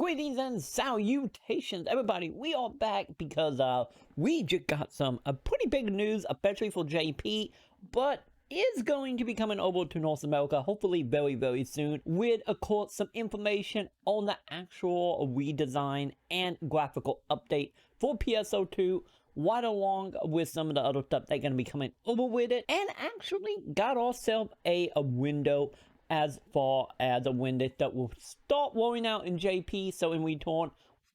Greetings and salutations, everybody. We are back because we just got some pretty big news, especially for JP, but is going to be coming over to North America, hopefully very soon, with, of course, some information on the actual redesign and graphical update for PSO2, right along with some of the other stuff that's going to be coming over with it, and actually got ourselves a window as far as a window that will start rolling out in JP, so in return,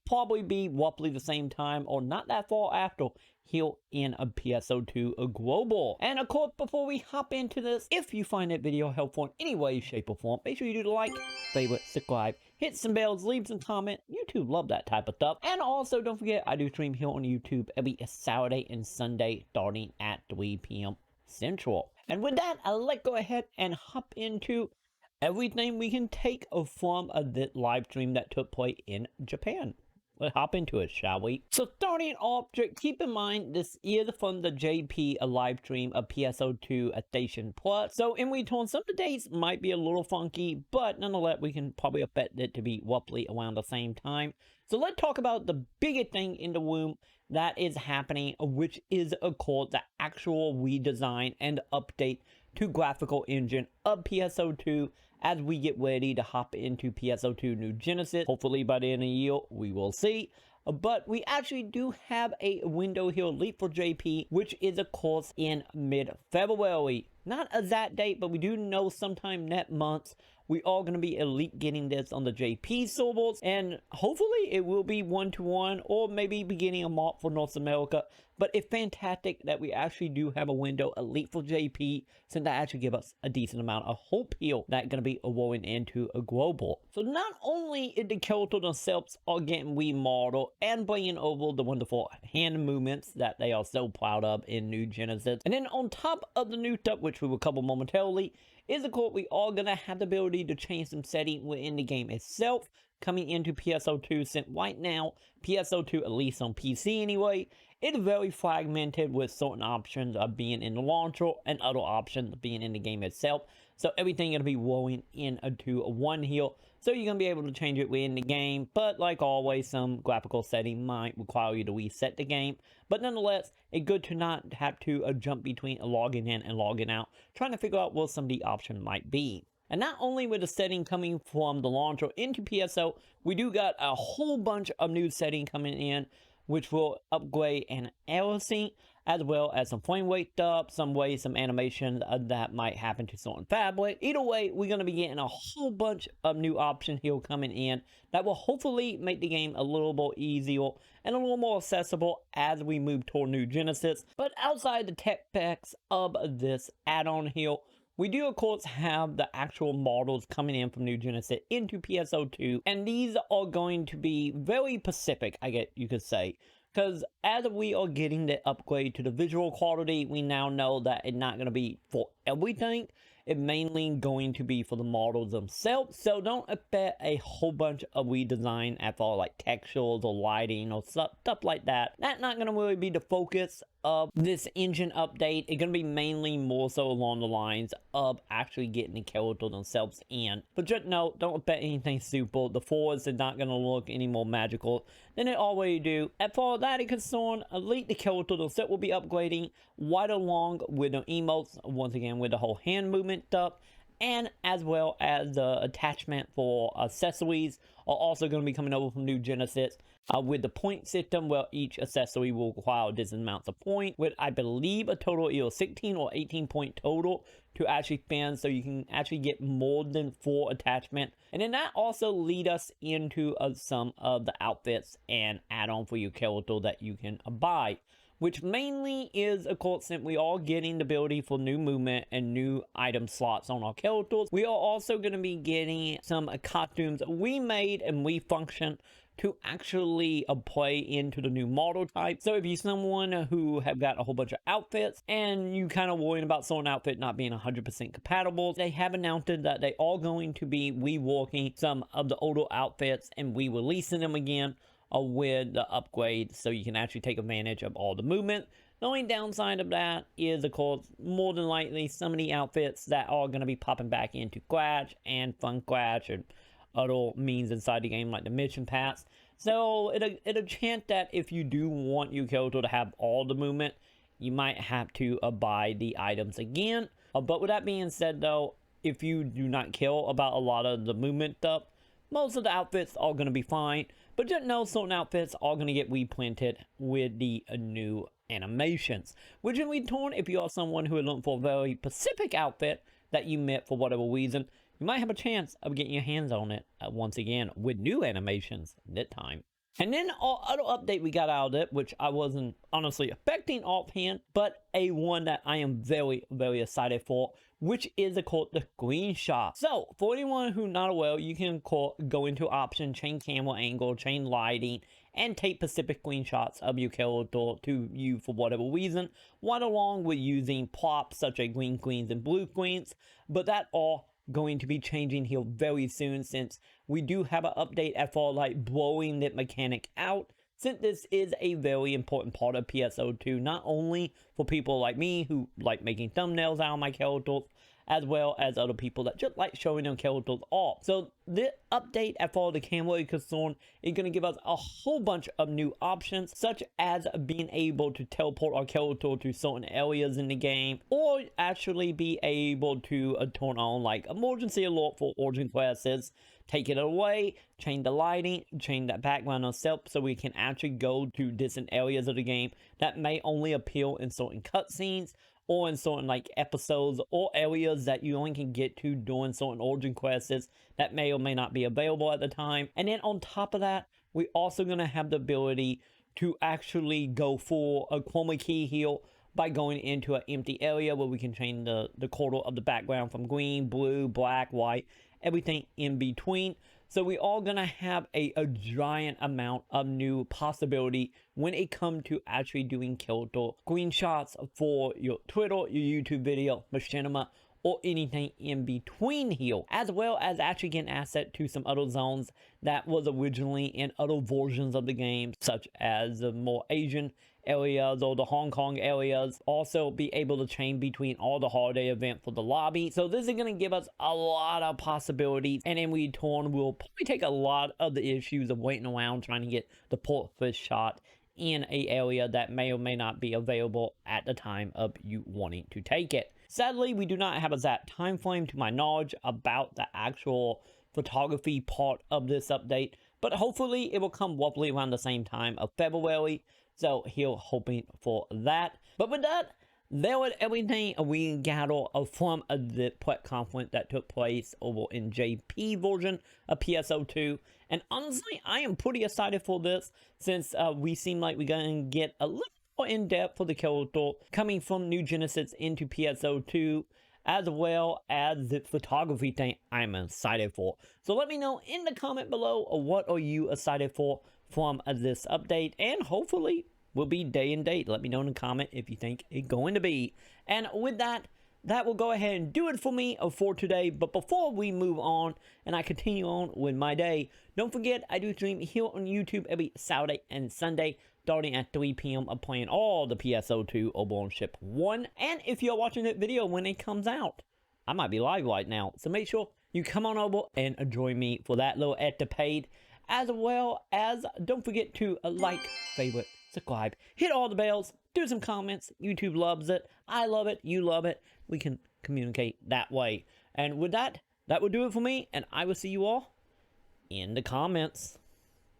probably be roughly the same time or not that far after here in a PSO2 Global. And of course, before we hop into this, if you find that video helpful in any way, shape, or form, make sure you do the like, favorite, subscribe, hit some bells, leave some comment. YouTube love that type of stuff. And also, don't forget, I do stream here on YouTube every Saturday and Sunday starting at 3 p.m. Central. And with that, let's go ahead and hop into everything we can take from the live stream that took place in Japan. Let's hop into it, shall we? So starting off, keep in mind this is from the JP live stream of PSO2 Station Plus. So in return, some of the dates might be a little funky, but nonetheless, we can probably expect it to be roughly around the same time. So let's talk about the biggest thing in the room that is happening, which is, of course, the actual redesign and update to graphical engine of PSO2 as we get ready to hop into PSO2 New Genesis. Hopefully by the end of the year, we will see. But we actually do have a window here leaked for JP, which is of course in mid-February. Not a exact date, but we do know sometime next month we are going to be elite getting this on the JP servers, and hopefully it will be 1-to-1 or maybe beginning of March for North America. But it's fantastic that we actually do have a window elite for JP, since that actually give us a decent amount of hope here that's going to be rolling into a global. So not only is the characters themselves are getting remodeled and bringing over the wonderful hand movements that they are so proud of in New Genesis, and then on top of the new stuff, which we will cover momentarily, is of course we are going to have the ability to change some settings within the game itself coming into PSO2, since right now PSO2, at least on PC anyway, it's very fragmented with certain options of being in the launcher and other options being in the game itself. So everything going to be rolling into one here. So you're going to be able to change it within the game. But like always, some graphical setting might require you to reset the game. But nonetheless, it's good to not have to jump between logging in and logging out, trying to figure out what some of the options might be. And not only with the setting coming from the launcher into PSO, we do got a whole bunch of new setting coming in, which will upgrade an error sync, as well as some frame rate stuff, some animation that might happen to certain fabric. Either way, we're going to be getting a whole bunch of new options here coming in that will hopefully make the game a little more easier and a little more accessible as we move toward New Genesis. But outside the tech specs of this add-on here, we do, of course, have the actual models coming in from New Genesis into PSO2, and these are going to be very specific, I guess you could say, because as we are getting the upgrade to the visual quality, we now know that it's not going to be for everything. It's mainly going to be for the models themselves, so don't expect a whole bunch of redesign at all, like textures or lighting or stuff like that. That's not going to really be the focus of this engine update. It's going to be mainly more so along the lines of actually getting the characters themselves in. But just note, don't expect anything super. The forwards are not going to look any more magical than they already do. As far as that is concerned, elite the characters themselves will be upgrading right along with the emotes, once again with the whole hand movement stuff, and as well as the attachment for accessories are also going to be coming over from New Genesis with the point system, where each accessory will require different amounts of points, with I believe a total of 16 or 18 point total to actually spend, so you can actually get more than 4 attachment. And then that also lead us into some of the outfits and add-on for your character that you can buy, which mainly is, of course, since we are getting the ability for new movement and new item slots on our characters, we are also going to be getting some costumes we made and we function to actually play into the new model type. So if you're someone who have got a whole bunch of outfits and you kind of worrying about certain outfit not being 100% compatible, they have announced that they are going to be reworking some of the older outfits and re-releasing them again with the upgrade, so you can actually take advantage of all the movement. The only downside of that is, of course, more than likely some of the outfits that are going to be popping back into Scratch and Fun Scratch and other means inside the game, like the mission pass. So it'll chance that if you do want your character to have all the movement, you might have to buy the items again. But with that being said though, if you do not care about a lot of the movement stuff, most of the outfits are going to be fine. But just know certain outfits are going to get reprinted with the new animations. Which in return, if you are someone who is looking for a very specific outfit that you met for whatever reason, you might have a chance of getting your hands on it once again with new animations this time. And then our other update we got out of it, which I wasn't honestly expecting offhand, but a one that I am very, very excited for, which is called the screenshot. So for anyone who's not aware, you can go into option, change camera angle, change lighting, and take specific screenshots of your character to you for whatever reason, right along with using props such as green screens and blue screens. But that all going to be changing here very soon, since we do have an update as far like blowing that mechanic out, since this is a very important part of PSO2, not only for people like me who like making thumbnails out of my characters, as well as other people that just like showing their characters off. So this update, as far as the camera is concerned, is going to give us a whole bunch of new options, such as being able to teleport our character to certain areas in the game, or actually be able to turn on like emergency alert for urgent classes, take it away, change the lighting, change that background itself, so we can actually go to different areas of the game that may only appear in certain cutscenes, or in certain like episodes or areas that you only can get to during certain origin quests that may or may not be available at the time. And then on top of that, we're also going to have the ability to actually go for a chroma key here by going into an empty area where we can change the color of the background from green, blue, black, white, everything in between. So we are going to have a giant amount of new possibility when it comes to actually doing character screenshots for your Twitter, your YouTube video, machinima, or anything in between here, as well as actually getting access to some other zones that was originally in other versions of the game, such as the more Asian areas or the Hong Kong areas. Also be able to change between all the holiday event for the lobby. So this is going to give us a lot of possibilities, and in return will probably take a lot of the issues of waiting around trying to get the perfect shot in a area that may or may not be available at the time of you wanting to take it. Sadly, we do not have a exact time frame to my knowledge about the actual photography part of this update, but hopefully it will come roughly around the same time of February. So here hoping for that. But with that, there was everything we gathered from the press conference that took place over in JP version of PSO2. And honestly, I am pretty excited for this, since we seem like we're going to get a little more in depth for the character coming from New Genesis into PSO2, as well as the photography thing I'm excited for. So let me know in the comment below, what are you excited for from this update, and hopefully will be day and date. Let me know in the comment if you think it's going to be. And with that, that will go ahead and do it for me for today. But before we move on and I continue on with my day, don't forget I do stream here on YouTube every Saturday and Sunday, starting at 3 p.m. of playing all the PSO2 over on Ship 1. And if you're watching that video when it comes out, I might be live right now. So make sure you come on over and join me for that little escapade. As well as don't forget to like, favorite, subscribe, hit all the bells, do some comments. YouTube loves it. I love it. You love it. We can communicate that way. And with that, that will do it for me. And I will see you all in the comments.